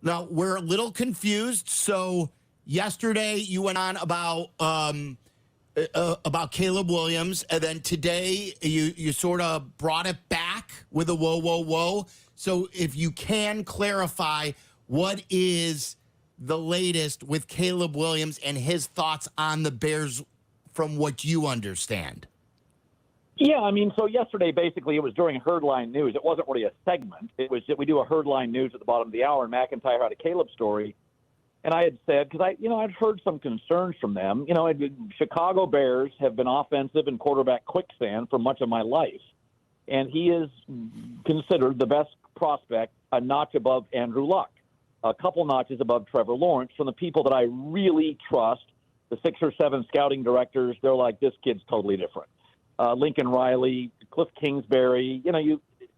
Now, we're a little confused. So yesterday you went on about Caleb Williams, and then today you sort of brought it back with a whoa, whoa, whoa. So if you can clarify, what is the latest with Caleb Williams and his thoughts on the Bears from what you understand? Yeah, I mean, so yesterday, basically, it was during Herdline News. It wasn't really a segment. It was that we do a Herdline News at the bottom of the hour, and McIntyre had a Caleb story. And I had said, because I'd heard some concerns from them. Chicago Bears have been offensive and quarterback quicksand for much of my life. And he is considered the best prospect, a notch above Andrew Luck, a couple notches above Trevor Lawrence. From the people that I really trust, the 6 or 7 scouting directors, they're like, this kid's totally different. Lincoln Riley, Cliff Kingsbury,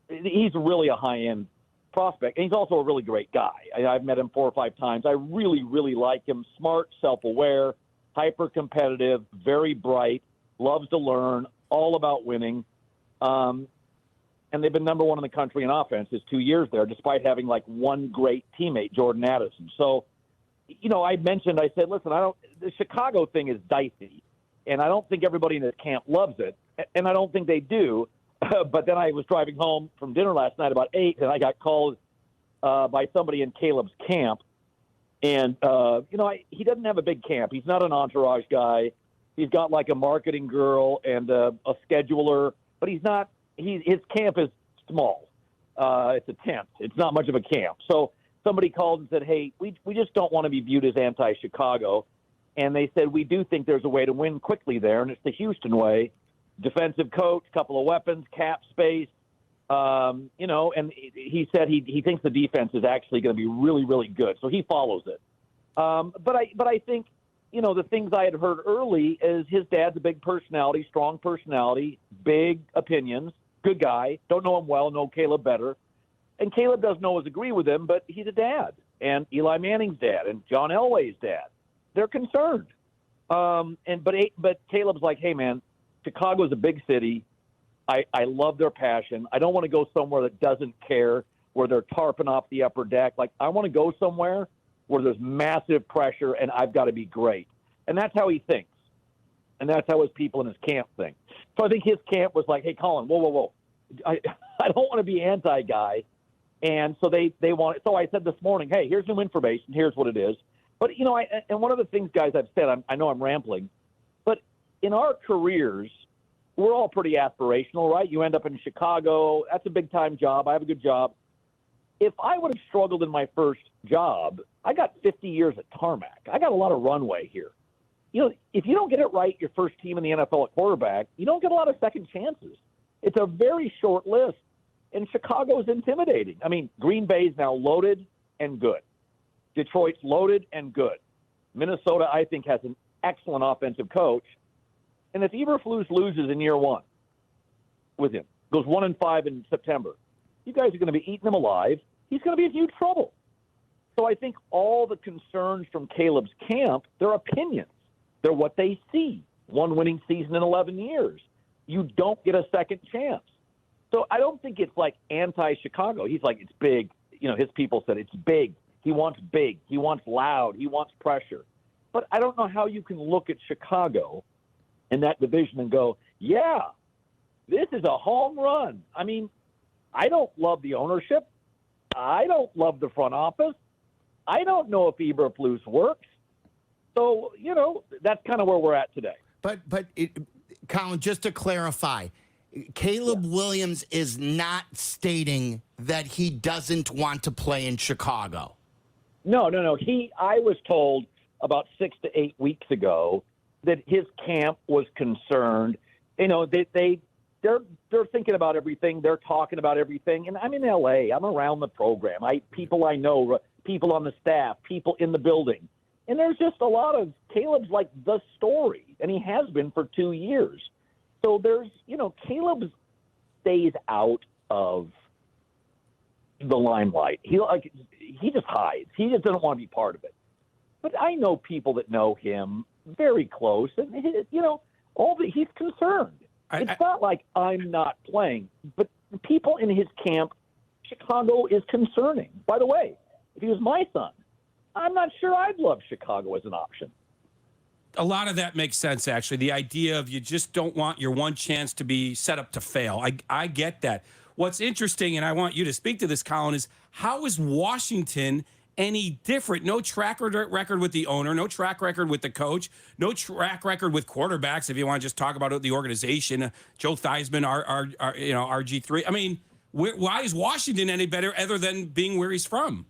he's really a high-end prospect. And he's also a really great guy. I've met him 4 or 5 times. I really, really like him. Smart, self-aware, hyper-competitive, very bright, loves to learn, all about winning. And they've been number 1 in the country in offense his 2 years there, despite having like one great teammate, Jordan Addison. So, I said, listen, the Chicago thing is dicey. And I don't think everybody in this camp loves it. And I don't think they do. But then I was driving home from dinner last night about 8, and I got called by somebody in Caleb's camp. And, he doesn't have a big camp. He's not an entourage guy. He's got like a marketing girl and a scheduler. But his camp is small. It's a tent. It's not much of a camp. So somebody called and said, hey, we just don't want to be viewed as anti-Chicago. And they said, we do think there's a way to win quickly there, and it's the Houston way. Defensive coach, couple of weapons, cap space, and he said he thinks the defense is actually going to be really, really good. So he follows it. But I think, the things I had heard early is his dad's a big personality, strong personality, big opinions, good guy. Don't know him well, know Caleb better. And Caleb doesn't always agree with him, but he's a dad. And Eli Manning's dad and John Elway's dad. They're concerned. But Caleb's like, hey, man, Chicago's a big city. I love their passion. I don't want to go somewhere that doesn't care, where they're tarping off the upper deck. Like, I want to go somewhere where there's massive pressure and I've got to be great. And that's how he thinks. And that's how his people in his camp think. So I think his camp was like, hey, Colin, whoa. I don't want to be anti-guy. And so they want it. So I said this morning, hey, here's new information. Here's what it is. But, and one of the things, guys, I've said, I know I'm rambling, but in our careers, we're all pretty aspirational, right? You end up in Chicago. That's a big-time job. I have a good job. If I would have struggled in my first job, I got 50 years at Tarmac. I got a lot of runway here. If you don't get it right your first team in the NFL at quarterback, you don't get a lot of second chances. It's a very short list, and Chicago is intimidating. I mean, Green Bay's now loaded and good. Detroit's loaded and good. Minnesota, I think, has an excellent offensive coach. And if Eberflus loses in year 1 with him, goes 1-5 in September, you guys are going to be eating him alive. He's going to be in huge trouble. So I think all the concerns from Caleb's camp, they're opinions. They're what they see. 1 winning season in 11 years. You don't get a second chance. So I don't think it's like anti-Chicago. He's like, it's big. His people said it's big. He wants big. He wants loud. He wants pressure. But I don't know how you can look at Chicago in that division and go, yeah, this is a home run. I mean, I don't love the ownership. I don't love the front office. I don't know if Eberflus works. So, that's kind of where we're at today. But Colin, just to clarify, Caleb Williams is not stating that he doesn't want to play in Chicago. No. I was told about 6 to 8 weeks ago that his camp was concerned. They're thinking about everything. They're talking about everything. And I'm in L.A. I'm around the program. People I know, people on the staff, people in the building. And there's just a lot of Caleb's like the story, and he has been for 2 years. So there's, Caleb stays out of the limelight. He just hides. He just doesn't want to be part of it. But I know people that know him very close, and he's concerned. It's not like I'm not playing, but people in his camp, Chicago is concerning. By the way, if he was my son, I'm not sure I'd love Chicago as an option. A lot of that makes sense, actually. The idea of you just don't want your one chance to be set up to fail. I get that. What's interesting, and I want you to speak to this, Colin, is how is Washington any different? No track record with the owner, no track record with the coach, no track record with quarterbacks. If you want to just talk about the organization, Joe Theismann, RG3. I mean, why is Washington any better other than being where he's from?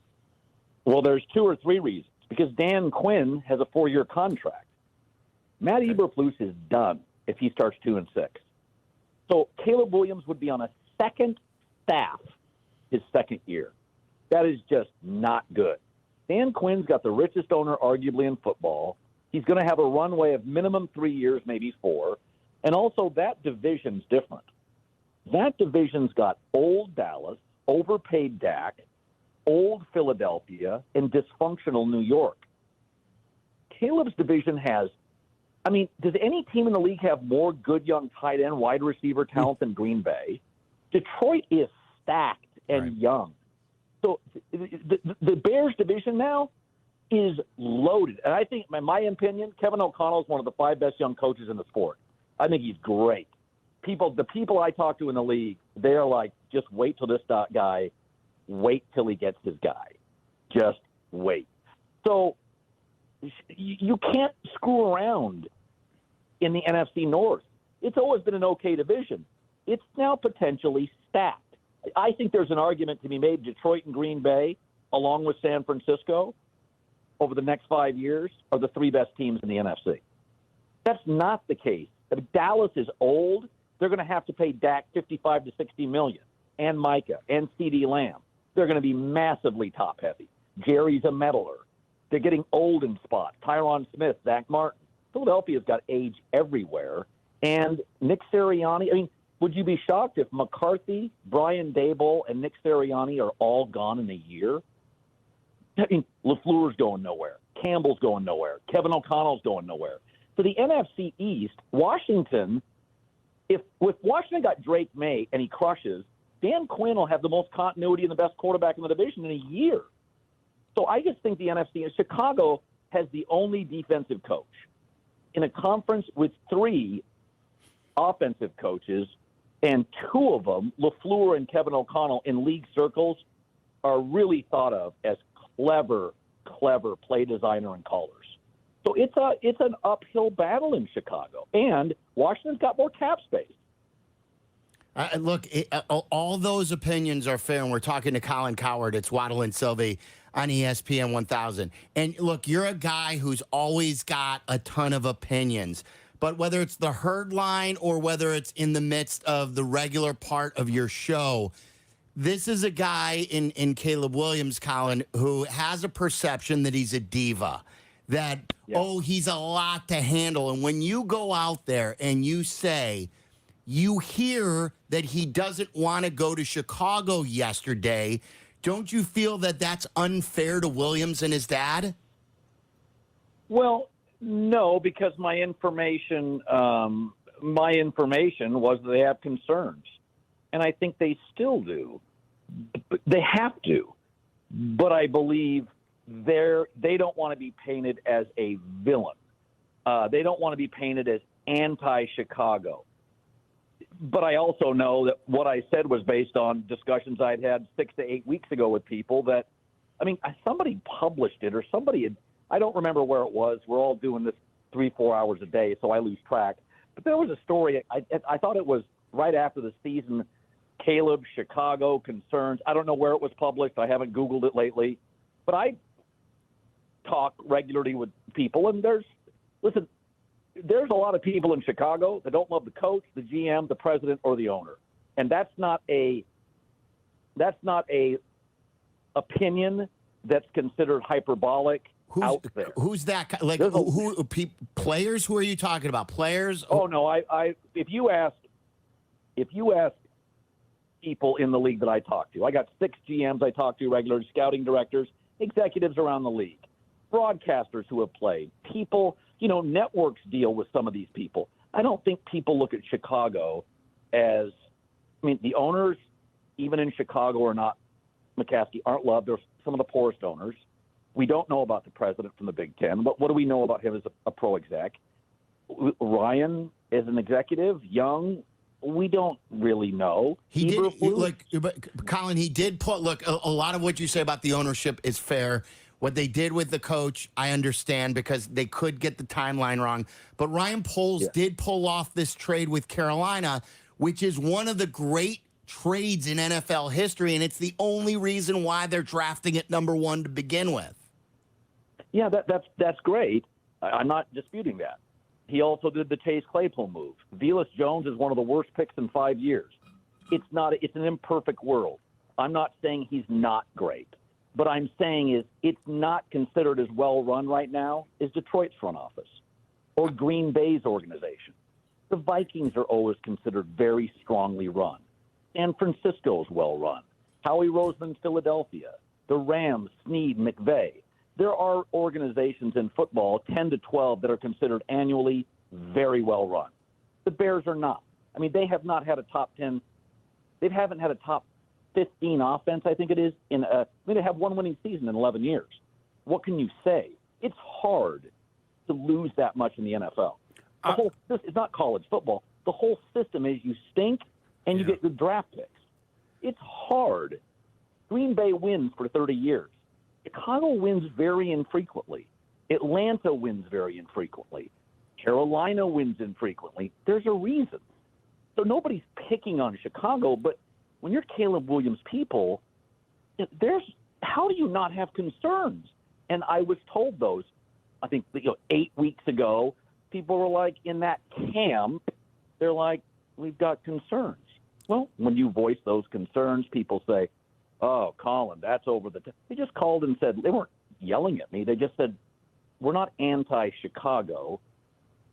Well, there's 2 or 3 reasons. Because Dan Quinn has a 4-year contract. Matt Eberflus is done if he starts 2-6. So Caleb Williams would be on a second staff his second year. That is just not good. Dan Quinn's got the richest owner arguably in football. He's going to have a runway of minimum 3 years, maybe 4. And also that division's different. That division's got old Dallas, overpaid Dak, old Philadelphia, and dysfunctional New York. Caleb's division has, does any team in the league have more good young tight end, wide receiver talent than Green Bay? Detroit is stacked and young. So the Bears division now is loaded. And I think, in my opinion, Kevin O'Connell is one of the 5 best young coaches in the sport. I think he's great. The people I talk to in the league, they're like, just wait till this guy, wait till he gets his guy. Just wait. So you can't screw around in the NFC North. It's always been an okay division. It's now potentially stacked. I think there's an argument to be made Detroit and Green Bay, along with San Francisco, over the next 5 years, are the 3 best teams in the NFC. That's not the case. If Dallas is old, they're going to have to pay Dak $55 to $60 million, and Micah, and CeeDee Lamb. They're going to be massively top-heavy. Jerry's a meddler. They're getting old in spots. Tyron Smith, Zach Martin. Philadelphia's got age everywhere. And Nick Sirianni, would you be shocked if McCarthy, Brian Daboll, and Nick Sirianni are all gone in a year? LaFleur's going nowhere. Campbell's going nowhere. Kevin O'Connell's going nowhere. For the NFC East, Washington, if Washington got Drake May and he crushes, Dan Quinn will have the most continuity and the best quarterback in the division in a year. So I just think the NFC, Chicago has the only defensive coach in a conference with 3 offensive coaches, and 2 of them, LaFleur and Kevin O'Connell, in league circles, are really thought of as clever play designer and callers. So it's an uphill battle in Chicago, and Washington's got more cap space. Look, all those opinions are fair, and we're talking to Colin Cowherd. It's Waddle and Silvy on ESPN 1000. And look, you're a guy who's always got a ton of opinions. But whether it's the herd line or whether it's in the midst of the regular part of your show, this is a guy in Caleb Williams, Colin, who has a perception that he's a diva, that, he's a lot to handle. And when you go out there and you say, you hear that he doesn't want to go to Chicago yesterday, don't you feel that that's unfair to Williams and his dad? Well, no, because my information was that they have concerns, and I think they still do. They have to, but I believe they don't want to be painted as a villain. They don't want to be painted as anti-Chicago. But I also know that what I said was based on discussions I'd had 6 to 8 weeks ago with people that, somebody published it or somebody had, I don't remember where it was. We're all doing this 3-4 hours a day, so I lose track. But there was a story, I thought it was right after the season, Caleb, Chicago, concerns. I don't know where it was published. I haven't Googled it lately. But I talk regularly with people, and there's a lot of people in Chicago that don't love the coach, the GM, the president, or the owner. And that's not a opinion that's considered hyperbolic out there. Who's that? Like, players? Who are you talking about? Players? Oh, no. If you ask people in the league that I talk to, I got 6 GMs I talk to regularly, scouting directors, executives around the league, broadcasters who have played, people, networks deal with some of these people. I don't think people look at Chicago as, the owners, even in Chicago, are not McCaskey, aren't loved. They're some of the poorest owners. We don't know about the president from the Big Ten, but what do we know about him as a pro exec? Ryan is an executive, young. We don't really know. He did look, but Colin. He did put a lot of what you say about the ownership is fair. What they did with the coach, I understand because they could get the timeline wrong. But Ryan Poles did pull off this trade with Carolina, which is one of the great trades in NFL history, and it's the only reason why they're drafting at number 1 to begin with. Yeah, that's great. I'm not disputing that. He also did the Chase Claypool move. Velus Jones is one of the worst picks in 5 years. It's an imperfect world. I'm not saying he's not great. But I'm saying is it's not considered as well run right now as Detroit's front office or Green Bay's organization. The Vikings are always considered very strongly run. San Francisco's well run. Howie Roseman, Philadelphia. The Rams, Snead, McVay. There are organizations in football, 10 to 12, that are considered annually very well run. The Bears are not. I mean, they have not had a top 10. They haven't had a top 15 offense, I think it is. They have one winning season in 11 years. What can you say? It's hard to lose that much in the NFL. It's not college football. The whole system is you stink and you get good draft picks. It's hard. Green Bay wins for 30 years. Chicago wins very infrequently. Atlanta wins very infrequently. Carolina wins infrequently. There's a reason. So nobody's picking on Chicago, but when you're Caleb Williams' people, how do you not have concerns? And I was told those, I think, 8 weeks ago. People were like, in that camp, they're like, we've got concerns. Well, when you voice those concerns, people say, oh, Colin, that's over the top. They just called and said, they weren't yelling at me. They just said, we're not anti-Chicago.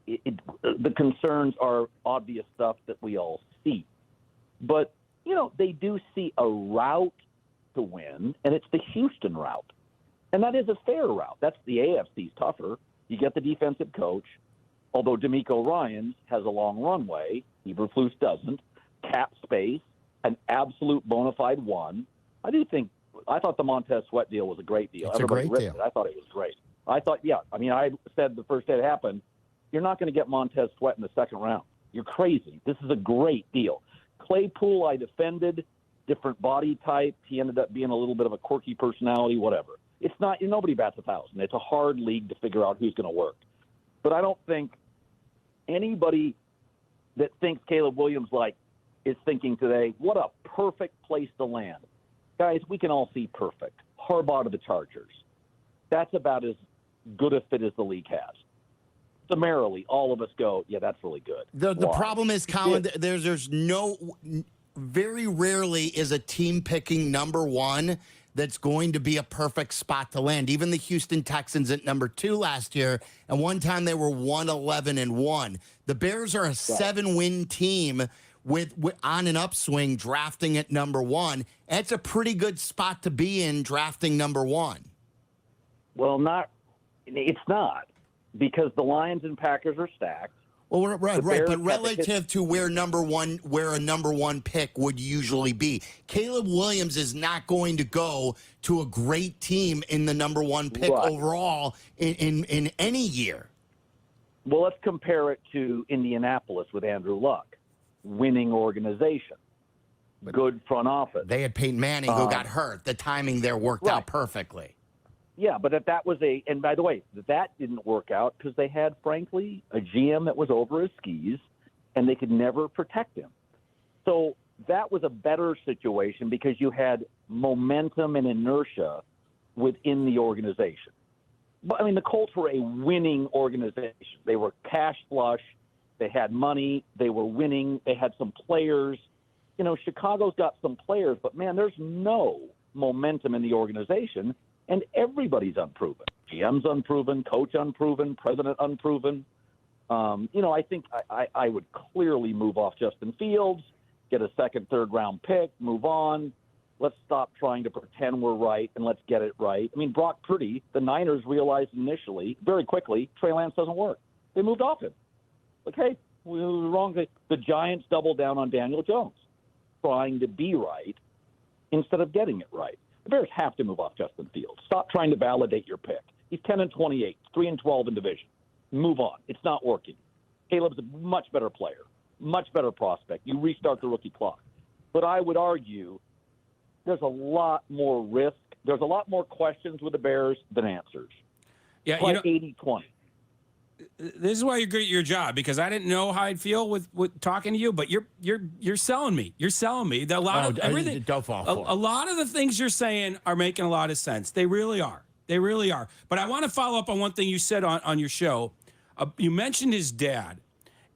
The concerns are obvious stuff that we all see. But, they do see a route to win, and it's the Houston route. And that is a fair route. That's the AFC's tougher. You get the defensive coach, although DeMeco Ryans has a long runway. Eberflus doesn't. Cap space, an absolute bona fide one. I thought the Montez Sweat deal was a great deal. It's Everybody a great ripped deal. it. I thought it was great. I said the first day it happened, you're not going to get Montez Sweat in the second round. You're crazy. This is a great deal. Claypool, I defended, different body type. He ended up being a little bit of a quirky personality, whatever. It's not, nobody bats 1,000. It's a hard league to figure out who's going to work. But I don't think anybody that thinks Caleb Williams is thinking today, what a perfect place to land. Guys, we can all see perfect. Harbaugh to the Chargers. That's about as good a fit as the league has. Summarily, all of us go, yeah, that's really good. The problem is, Colin, very rarely is a team picking number 1 that's going to be a perfect spot to land. Even the Houston Texans at number 2 last year, and one time they were 1-11-1. The Bears are a 7-win team with on an upswing, drafting at number 1. That's a pretty good spot to be in, drafting number 1. Well, it's not, because the Lions and Packers are stacked. Well, right. But relative to where a number one pick would usually be, Caleb Williams is not going to go to a great team in the number 1 pick overall in any year. Well, let's compare it to Indianapolis with Andrew Luck. Winning organization. Good front office. They had Peyton Manning who got hurt. The timing there worked out perfectly. Yeah, but that was and by the way, that didn't work out because they had, frankly, a GM that was over his skis, and they could never protect him. So that was a better situation because you had momentum and inertia within the organization. But, the Colts were a winning organization. They were cash flush. They had money. They were winning. They had some players. Chicago's got some players, but, man, there's no momentum in the organization. And everybody's unproven. GM's unproven, coach unproven, president unproven. I think I would clearly move off Justin Fields, get a second, third round pick, move on. Let's stop trying to pretend we're right and let's get it right. Brock Purdy, the Niners realized initially, very quickly, Trey Lance doesn't work. They moved off him. Okay, we were wrong. The Giants doubled down on Daniel Jones, trying to be right instead of getting it right. The Bears have to move off Justin Fields. Stop trying to validate your pick. He's 10-28, 3-12 in division. Move on. It's not working. Caleb's a much better player, much better prospect. You restart the rookie clock. But I would argue there's a lot more risk. There's a lot more questions with the Bears than answers. Yeah, it's like 80-20. This is why you're good at your job, because I didn't know how I'd feel with talking to you, but you're selling me. You're selling me. A lot of everything. Don't fall for it. A lot of the things you're saying are making a lot of sense. They really are. They really are. But I want to follow up on one thing you said on your show. You mentioned his dad,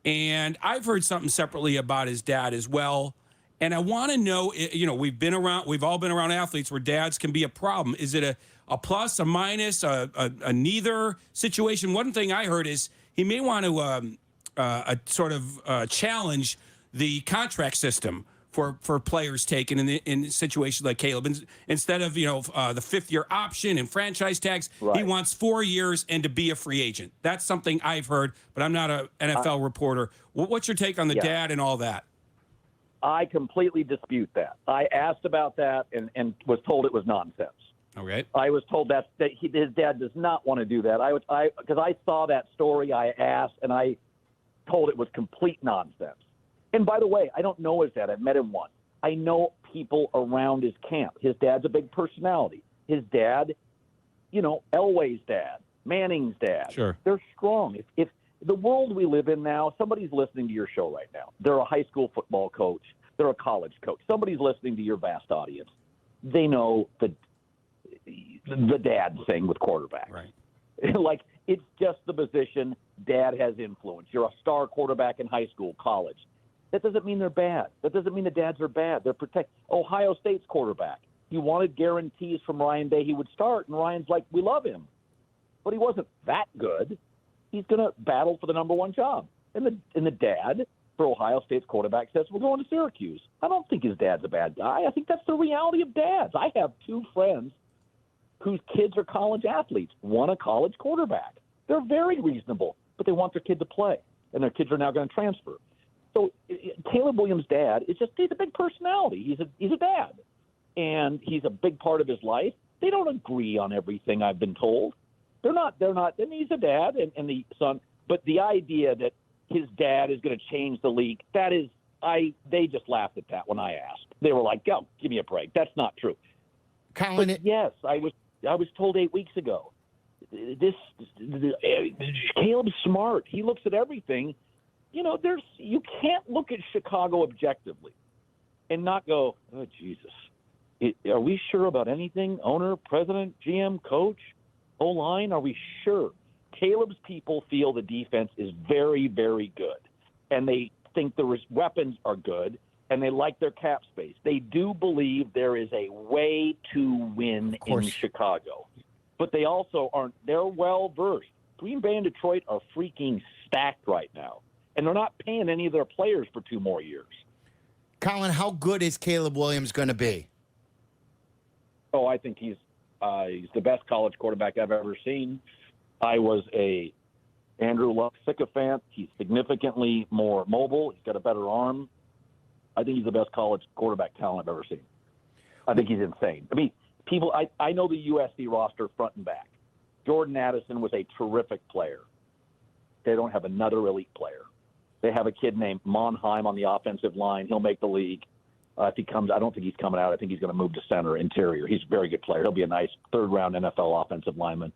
and I've heard something separately about his dad as well. And I want to know, we've all been around athletes where dads can be a problem. Is it a plus, a minus, a neither situation? One thing I heard is he may want to sort of challenge the contract system for players taken in situations like Caleb. Instead of the fifth-year option and franchise tags, right. He wants 4 years and to be a free agent. That's something I've heard, but I'm not an NFL reporter. What's your take on the dad and all that? I completely dispute that. I asked about that and was told it was nonsense. Okay. I was told that his dad does not want to do that. Because I saw that story, I asked, and I told it was complete nonsense. And by the way, I don't know his dad. I've met him once. I know people around his camp. His dad's a big personality. His dad, Elway's dad, Manning's dad. Sure. They're strong. If the world we live in now, somebody's listening to your show right now. They're a high school football coach. They're a college coach. Somebody's listening to your vast audience. They know the dad thing with quarterback. Right. Like, it's just the position. Dad has influence. You're a star quarterback in high school, college. That doesn't mean they're bad. That doesn't mean the dads are bad. They're Ohio State's quarterback. He wanted guarantees from Ryan Day he would start, and Ryan's like, we love him. But he wasn't that good. He's going to battle for the number one job. And the dad for Ohio State's quarterback says, we're going to Syracuse. I don't think his dad's a bad guy. I think that's the reality of dads. I have two friends whose kids are college athletes, one a college quarterback. They're very reasonable, but they want their kid to play, and their kids are now going to transfer. So Caleb Williams' dad he's a big personality. He's a dad, and he's a big part of his life. They don't agree on everything, I've been told. They're not, and he's a dad and the son. But the idea that his dad is going to change the league, they just laughed at that when I asked. They were like, "Go, give me a break." That's not true. Colin, yes, I was told 8 weeks ago. Caleb's smart. He looks at everything. You can't look at Chicago objectively and not go, "Oh, Jesus, are we sure about anything? Owner, president, GM, coach, O-line, are we sure?" Caleb's people feel the defense is very, very good, and they think the weapons are good, and they like their cap space. They do believe there is a way to win in Chicago, but they also aren't. They're well-versed. Green Bay and Detroit are freaking stacked right now, and they're not paying any of their players for 2 more years. Colin, how good is Caleb Williams going to be? Oh, I think he's the best college quarterback I've ever seen. I was a Andrew Luck sycophant. He's significantly more mobile. He's got a better arm. I think he's the best college quarterback talent I've ever seen. I think he's insane. I mean, I know the USC roster front and back. Jordan Addison was a terrific player. They don't have another elite player. They have a kid named Monheim on the offensive line. He'll make the league. If he comes, I don't think he's coming out. I think he's going to move to center, interior. He's a very good player. He'll be a nice third-round NFL offensive lineman.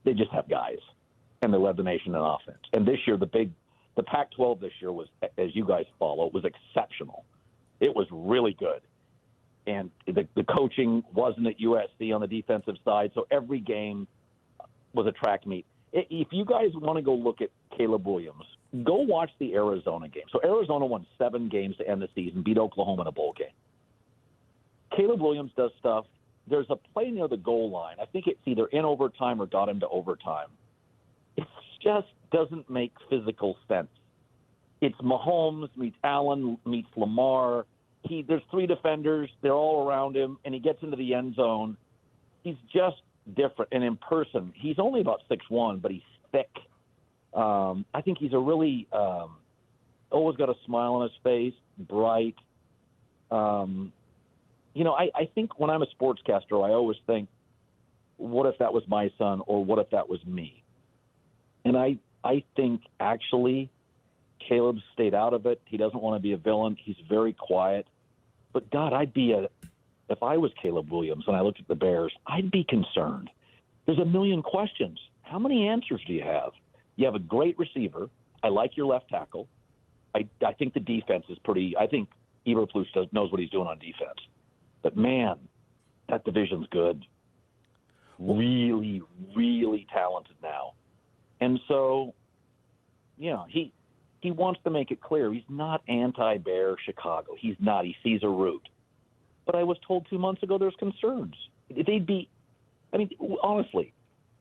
They just have guys, and they led the nation in offense. And this year, the Pac-12 this year was, as you guys follow, was exceptional. It was really good. And the coaching wasn't at USC on the defensive side, so every game was a track meet. If you guys want to go look at Caleb Williams, go watch the Arizona game. So Arizona won 7 games to end the season, beat Oklahoma in a bowl game. Caleb Williams does stuff. There's a play near the goal line. I think it's either in overtime or got into overtime. It just doesn't make physical sense. It's Mahomes meets Allen meets Lamar. There's 3 defenders. They're all around him, and he gets into the end zone. He's just different. And in person, he's only about 6'1", but he's thick. I think he's a really always got a smile on his face, bright. I think when I'm a sportscaster, I always think, what if that was my son, or what if that was me? And I think actually Caleb stayed out of it. He doesn't want to be a villain. He's very quiet. But God, if I was Caleb Williams and I looked at the Bears, I'd be concerned. There's a million questions. How many answers do you have? You have a great receiver. I like your left tackle. I think the defense is pretty. I think Eberflus knows what he's doing on defense. But man, that division's good. Really, really talented now. And so, he wants to make it clear he's not anti-Bear Chicago. He's not. He sees a route. But I was told 2 months ago there's concerns. Honestly,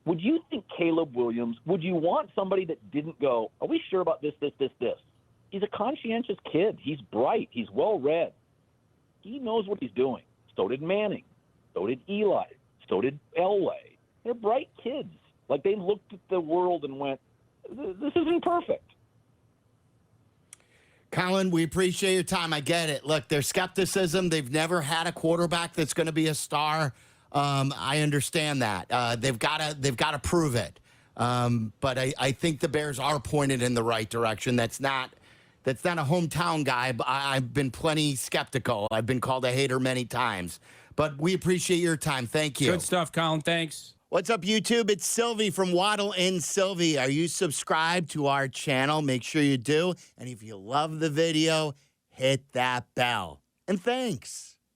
would you think Caleb Williams, would you want somebody that didn't go, are we sure about this? He's a conscientious kid. He's bright. He's well-read. He knows what he's doing. So did Manning. So did Eli. So did Elway. They're bright kids. Like, they looked at the world and went, this isn't perfect. Colin, we appreciate your time. I get it. Look, there's skepticism. They've never had a quarterback that's going to be a star. I understand that. They've got to prove it. But I think the Bears are pointed in the right direction. That's not a hometown guy. But I've been plenty skeptical. I've been called a hater many times. But we appreciate your time. Thank you. Good stuff, Colin. Thanks. What's up, YouTube? It's Silvy from Waddle and Silvy. Are you subscribed to our channel? Make sure you do. And if you love the video, hit that bell. And thanks.